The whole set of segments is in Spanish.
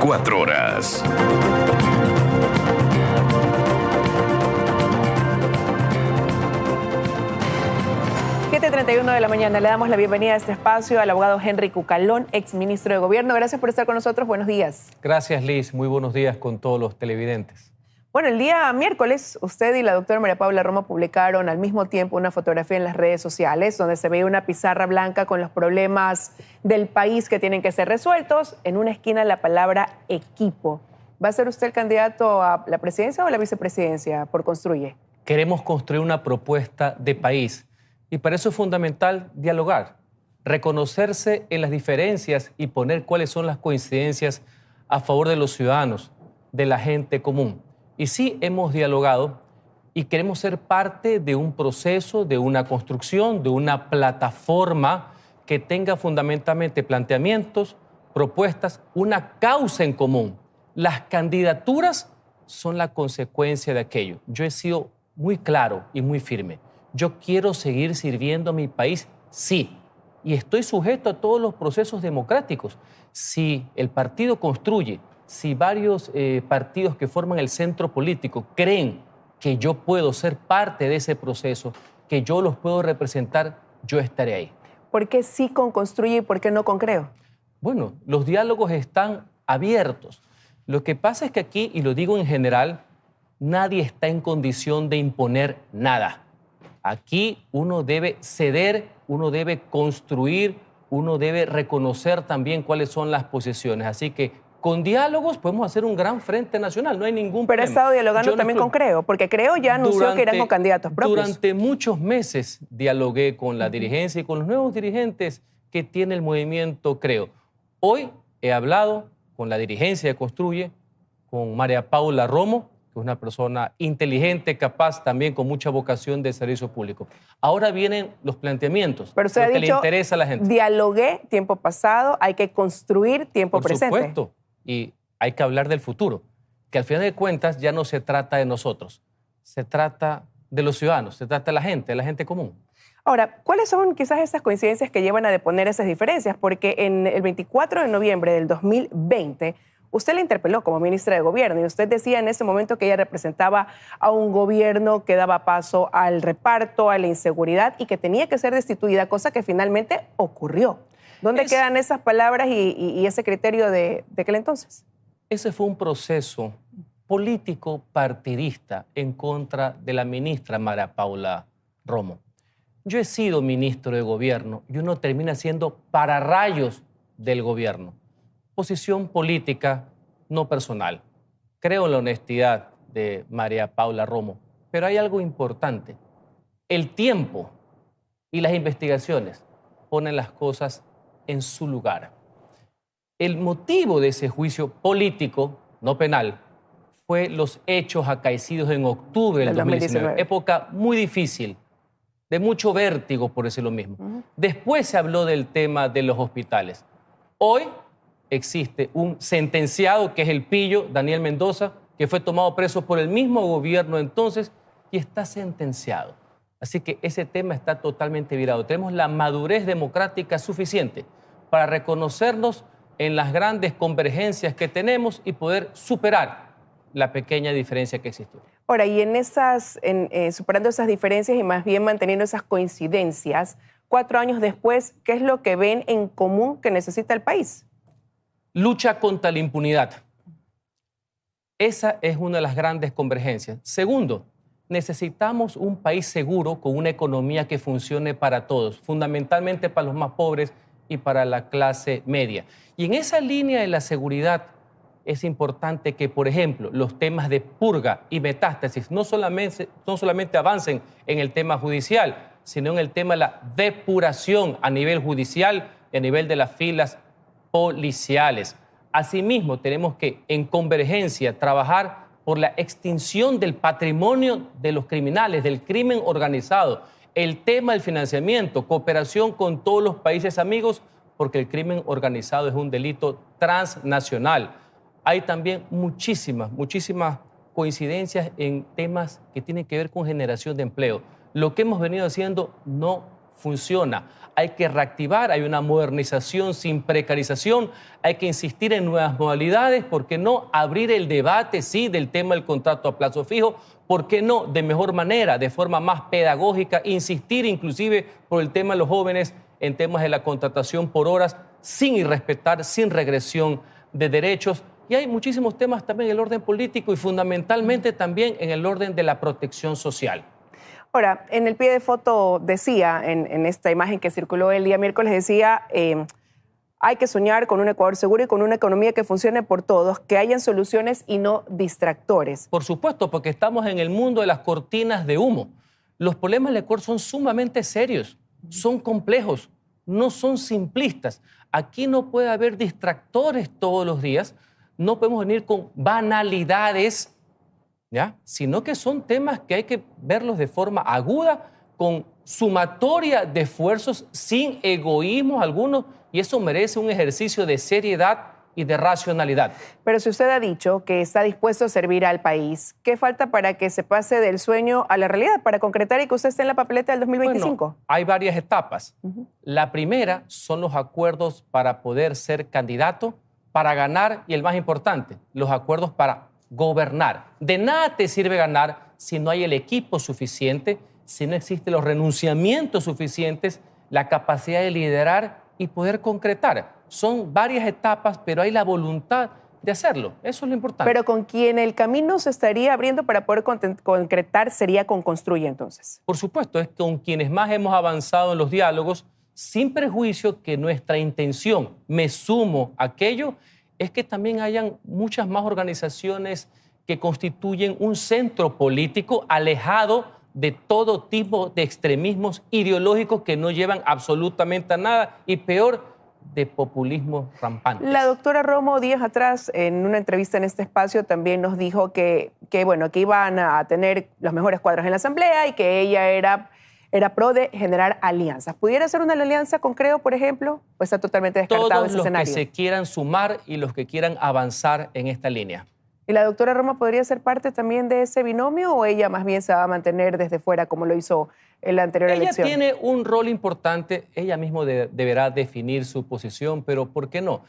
24 horas. 7:31 de la mañana. Le damos la bienvenida a este espacio al abogado Henry Cucalón, exministro de Gobierno. Gracias por estar con nosotros. Buenos días. Gracias, Liz. Muy buenos días con todos los televidentes. Bueno, el día miércoles, usted y la doctora María Paula Romo publicaron al mismo tiempo una fotografía en las redes sociales donde se veía una pizarra blanca con los problemas del país que tienen que ser resueltos. En una esquina la palabra equipo. ¿Va a ser usted el candidato a la presidencia o a la vicepresidencia por Construye? Queremos construir una propuesta de país y para eso es fundamental dialogar, reconocerse en las diferencias y poner cuáles son las coincidencias a favor de los ciudadanos, de la gente común. Y sí hemos dialogado y queremos ser parte de un proceso, de una construcción, de una plataforma que tenga fundamentalmente planteamientos, propuestas, una causa en común. Las candidaturas son la consecuencia de aquello. Yo he sido muy claro y muy firme. Yo quiero seguir sirviendo a mi país, sí, y estoy sujeto a todos los procesos democráticos. Si el partido Construye, si varios partidos que forman el centro político creen que yo puedo ser parte de ese proceso, que yo los puedo representar, yo estaré ahí. ¿Por qué sí con Construye y por qué no con Creo? Bueno, los diálogos están abiertos. Lo que pasa es que aquí, y lo digo en general, nadie está en condición de imponer nada. Aquí uno debe ceder, uno debe construir, uno debe reconocer también cuáles son las posiciones. Así que con diálogos podemos hacer un gran frente nacional, no hay ningún problema. Pero ha estado dialogando también con Creo, porque Creo ya anunció que irán con candidatos propios. Durante muchos meses dialogué con la dirigencia y con los nuevos dirigentes que tiene el movimiento Creo. Hoy he hablado con la dirigencia de Construye, con María Paula Romo, que es una persona inteligente, capaz, también con mucha vocación de servicio público. Ahora vienen los planteamientos, pero usted ha dicho, le interesa a la gente. Dialogué tiempo pasado, hay que construir tiempo presente. Por supuesto, y hay que hablar del futuro, que al final de cuentas ya no se trata de nosotros, se trata de los ciudadanos, se trata de la gente común. Ahora, ¿cuáles son quizás esas coincidencias que llevan a deponer esas diferencias? Porque en el 24 de noviembre del 2020, usted la interpeló como ministra de Gobierno y usted decía en ese momento que ella representaba a un gobierno que daba paso al reparto, a la inseguridad y que tenía que ser destituida, cosa que finalmente ocurrió. ¿Dónde quedan esas palabras y ese criterio de aquel entonces? Ese fue un proceso político partidista en contra de la ministra María Paula Romo. Yo he sido ministro de Gobierno y uno termina siendo pararrayos del gobierno. Posición política, no personal. Creo en la honestidad de María Paula Romo, pero hay algo importante. El tiempo y las investigaciones ponen las cosas en su lugar. El motivo de ese juicio político, no penal, fue los hechos acaecidos en octubre del 2019. Época muy difícil, de mucho vértigo, por decirlo mismo. Después se habló del tema de los hospitales. Hoy existe un sentenciado, que es el pillo, Daniel Mendoza, que fue tomado preso por el mismo gobierno entonces y está sentenciado. Así que ese tema está totalmente virado. Tenemos la madurez democrática suficiente para reconocernos en las grandes convergencias que tenemos y poder superar la pequeña diferencia que existe. Ahora, y superando esas diferencias y más bien manteniendo esas coincidencias, 4 años después, ¿qué es lo que ven en común que necesita el país? Lucha contra la impunidad. Esa es una de las grandes convergencias. Segundo, necesitamos un país seguro con una economía que funcione para todos, fundamentalmente para los más pobres y para la clase media. Y en esa línea de la seguridad es importante que, por ejemplo, los temas de purga y metástasis no solamente avancen en el tema judicial, sino en el tema de la depuración a nivel judicial y a nivel de las filas policiales. Asimismo, tenemos que, en convergencia, trabajar por la extinción del patrimonio de los criminales, del crimen organizado. El tema del financiamiento, cooperación con todos los países amigos, porque el crimen organizado es un delito transnacional. Hay también muchísimas coincidencias en temas que tienen que ver con generación de empleo. Lo que hemos venido haciendo no funciona. Hay que reactivar, hay una modernización sin precarización, hay que insistir en nuevas modalidades, ¿por qué no abrir el debate, sí, del tema del contrato a plazo fijo? ¿Por qué no, de mejor manera, de forma más pedagógica, insistir inclusive por el tema de los jóvenes en temas de la contratación por horas, sin irrespetar, sin regresión de derechos? Y hay muchísimos temas también en el orden político y fundamentalmente también en el orden de la protección social. Ahora, en el pie de foto decía, en esta imagen que circuló el día miércoles, decía, hay que soñar con un Ecuador seguro y con una economía que funcione por todos, que hayan soluciones y no distractores. Por supuesto, porque estamos en el mundo de las cortinas de humo. Los problemas del Ecuador son sumamente serios, son complejos, no son simplistas. Aquí no puede haber distractores todos los días, no podemos venir con banalidades, ¿ya? Sino que son temas que hay que verlos de forma aguda, con sumatoria de esfuerzos, sin egoísmos algunos, y eso merece un ejercicio de seriedad y de racionalidad. Pero si usted ha dicho que está dispuesto a servir al país, ¿qué falta para que se pase del sueño a la realidad, para concretar y que usted esté en la papeleta del 2025? Bueno, hay varias etapas. La primera son los acuerdos para poder ser candidato, para ganar, y el más importante, los acuerdos para gobernar. De nada te sirve ganar si no hay el equipo suficiente, si no existen los renunciamientos suficientes, la capacidad de liderar y poder concretar. Son varias etapas, pero hay la voluntad de hacerlo. Eso es lo importante. Pero con quien el camino se estaría abriendo para poder concretar sería con Construye, entonces. Por supuesto, es con quienes más hemos avanzado en los diálogos, sin perjuicio que nuestra intención, me sumo a aquello, es que también hayan muchas más organizaciones que constituyen un centro político alejado de todo tipo de extremismos ideológicos que no llevan absolutamente a nada y peor, de populismo rampante. La doctora Romo días atrás, en una entrevista en este espacio, también nos dijo que iban a tener los mejores cuadros en la Asamblea y que ella era pro de generar alianzas. ¿Pudiera ser una alianza con Creo, por ejemplo? ¿O está totalmente descartado ese escenario? Todos los que se quieran sumar y los que quieran avanzar en esta línea. ¿Y la doctora Romo podría ser parte también de ese binomio o ella más bien se va a mantener desde fuera como lo hizo en la anterior elección? Ella tiene un rol importante, ella misma deberá definir su posición, pero ¿por qué no?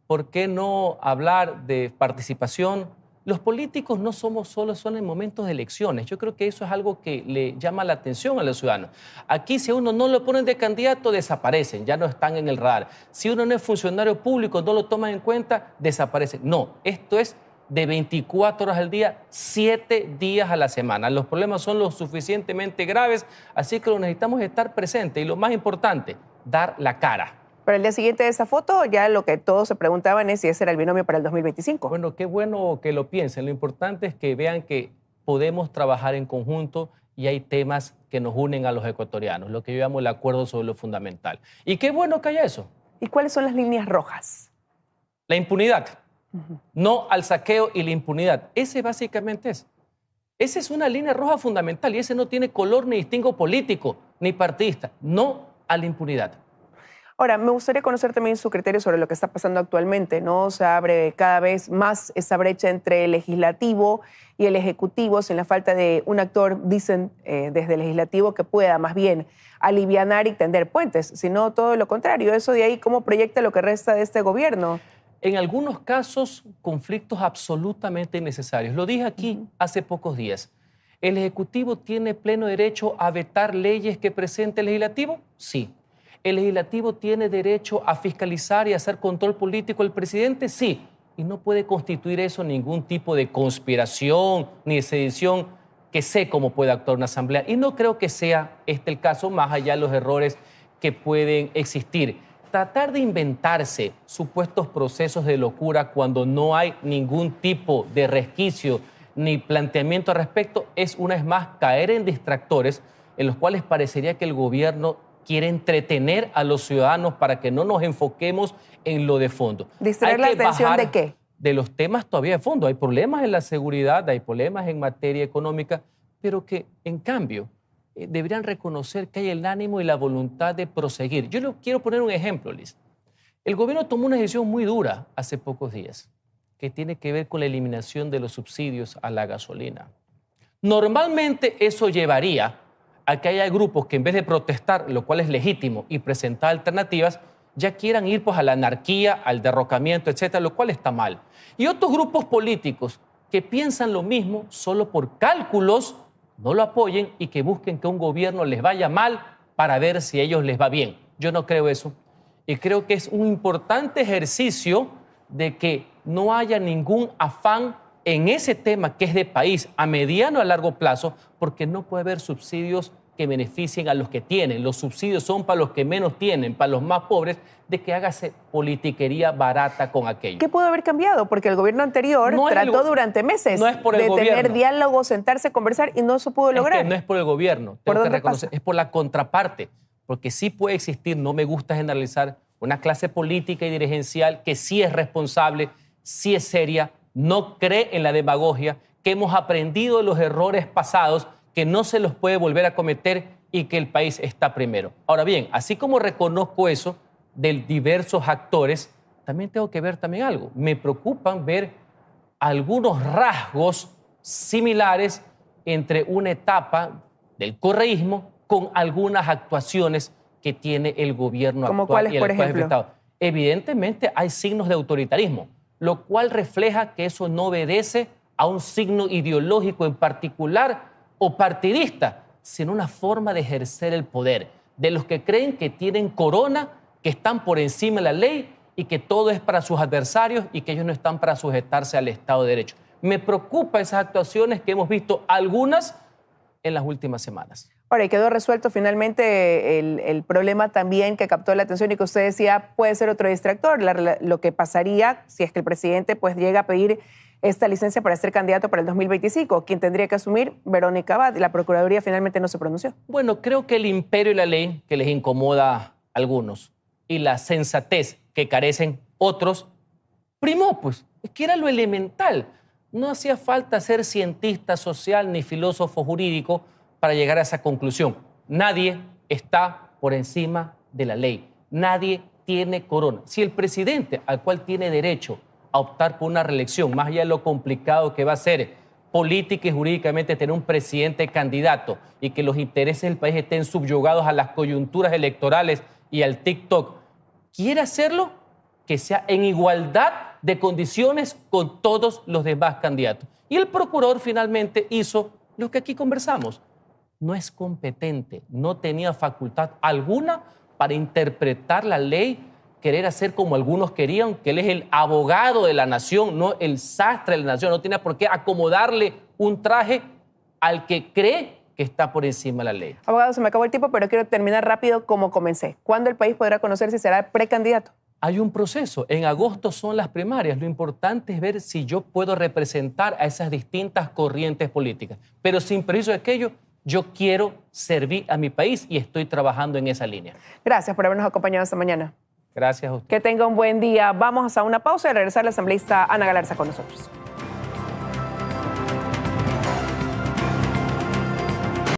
¿Por qué no hablar de participación? Los políticos no somos solo son en momentos de elecciones. Yo creo que eso es algo que le llama la atención a los ciudadanos. Aquí si a uno no lo ponen de candidato, desaparecen, ya no están en el radar. Si uno no es funcionario público, no lo toman en cuenta, desaparecen. No, esto es de 24 horas al día, 7 días a la semana. Los problemas son lo suficientemente graves, así que lo necesitamos estar presentes y lo más importante, dar la cara. Pero el día siguiente de esa foto, ya lo que todos se preguntaban es si ese era el binomio para el 2025. Bueno, qué bueno que lo piensen. Lo importante es que vean que podemos trabajar en conjunto y hay temas que nos unen a los ecuatorianos, lo que yo llamo el acuerdo sobre lo fundamental. Y qué bueno que haya eso. ¿Y cuáles son las líneas rojas? La impunidad. No al saqueo y la impunidad. Ese básicamente es. Esa es una línea roja fundamental y ese no tiene color ni distingo político ni partidista. No a la impunidad. Ahora, me gustaría conocer también su criterio sobre lo que está pasando actualmente, ¿no? Se abre cada vez más esa brecha entre el legislativo y el ejecutivo, sin la falta de un actor, dicen desde el legislativo, que pueda más bien alivianar y tender puentes, sino todo lo contrario. Eso de ahí, ¿cómo proyecta lo que resta de este gobierno? En algunos casos, conflictos absolutamente innecesarios. Lo dije aquí hace pocos días. ¿El Ejecutivo tiene pleno derecho a vetar leyes que presente el Legislativo? Sí. ¿El Legislativo tiene derecho a fiscalizar y hacer control político al presidente? Sí. Y no puede constituir eso ningún tipo de conspiración ni de sedición, que sé cómo puede actuar una asamblea. Y no creo que sea este el caso, más allá de los errores que pueden existir. Tratar de inventarse supuestos procesos de locura cuando no hay ningún tipo de resquicio ni planteamiento al respecto es una vez más caer en distractores en los cuales parecería que el gobierno quiere entretener a los ciudadanos para que no nos enfoquemos en lo de fondo. ¿Distraer la atención de qué? De los temas todavía de fondo. Hay problemas en la seguridad, hay problemas en materia económica, pero que en cambio deberían reconocer que hay el ánimo y la voluntad de proseguir. Yo le quiero poner un ejemplo, Liz. El gobierno tomó una decisión muy dura hace pocos días, que tiene que ver con la eliminación de los subsidios a la gasolina. Normalmente eso llevaría a que haya grupos que en vez de protestar, lo cual es legítimo, y presentar alternativas, ya quieran ir pues, a la anarquía, al derrocamiento, etcétera, lo cual está mal. Y otros grupos políticos que piensan lo mismo solo por cálculos, no lo apoyen y que busquen que un gobierno les vaya mal para ver si a ellos les va bien. Yo no creo eso. Y creo que es un importante ejercicio de que no haya ningún afán en ese tema que es de país a mediano a largo plazo, porque no puede haber subsidios que beneficien a los que tienen. Los subsidios son para los que menos tienen, para los más pobres, de que hágase politiquería barata con aquello. ¿Qué pudo haber cambiado? Porque el gobierno anterior trató durante meses de tener diálogo, sentarse, conversar y no se pudo lograr. Es que no es por el gobierno, tengo que reconocer, es por la contraparte, porque sí puede existir, no me gusta generalizar, una clase política y dirigencial que sí es responsable, sí es seria, no cree en la demagogia, que hemos aprendido de los errores pasados, que no se los puede volver a cometer y que el país está primero. Ahora bien, así como reconozco eso de diversos actores, también tengo que ver también algo. Me preocupan ver algunos rasgos similares entre una etapa del correísmo con algunas actuaciones que tiene el gobierno actual y el actual Estado. Evidentemente hay signos de autoritarismo, lo cual refleja que eso no obedece a un signo ideológico en particular o partidista, sino una forma de ejercer el poder, de los que creen que tienen corona, que están por encima de la ley y que todo es para sus adversarios y que ellos no están para sujetarse al Estado de Derecho. Me preocupan esas actuaciones que hemos visto algunas en las últimas semanas. Ahora, y quedó resuelto finalmente el problema también que captó la atención y que usted decía puede ser otro distractor, lo que pasaría si es que el presidente pues llega a pedir esta licencia para ser candidato para el 2025. ¿Quién tendría que asumir? Verónica Abad. La Procuraduría finalmente no se pronunció. Bueno, creo que el imperio y la ley que les incomoda a algunos y la sensatez que carecen otros, primó, pues, es que era lo elemental. No hacía falta ser cientista social ni filósofo jurídico para llegar a esa conclusión. Nadie está por encima de la ley. Nadie tiene corona. Si el presidente, al cual tiene derecho a optar por una reelección, más allá de lo complicado que va a ser política y jurídicamente tener un presidente candidato y que los intereses del país estén subyugados a las coyunturas electorales y al TikTok, quiere hacerlo, que sea en igualdad de condiciones con todos los demás candidatos. Y el procurador finalmente hizo lo que aquí conversamos. No es competente, no tenía facultad alguna para interpretar la ley, querer hacer como algunos querían, que él es el abogado de la nación, no el sastre de la nación, no tenía por qué acomodarle un traje al que cree que está por encima de la ley. Abogado, se me acabó el tiempo, pero quiero terminar rápido como comencé. ¿Cuándo el país podrá conocer si será precandidato? Hay un proceso. En agosto son las primarias. Lo importante es ver si yo puedo representar a esas distintas corrientes políticas. Pero sin perjuicio de aquello, yo quiero servir a mi país y estoy trabajando en esa línea. Gracias por habernos acompañado esta mañana. Gracias a usted. Que tenga un buen día. Vamos a una pausa y regresar la asambleísta Ana Galarza con nosotros.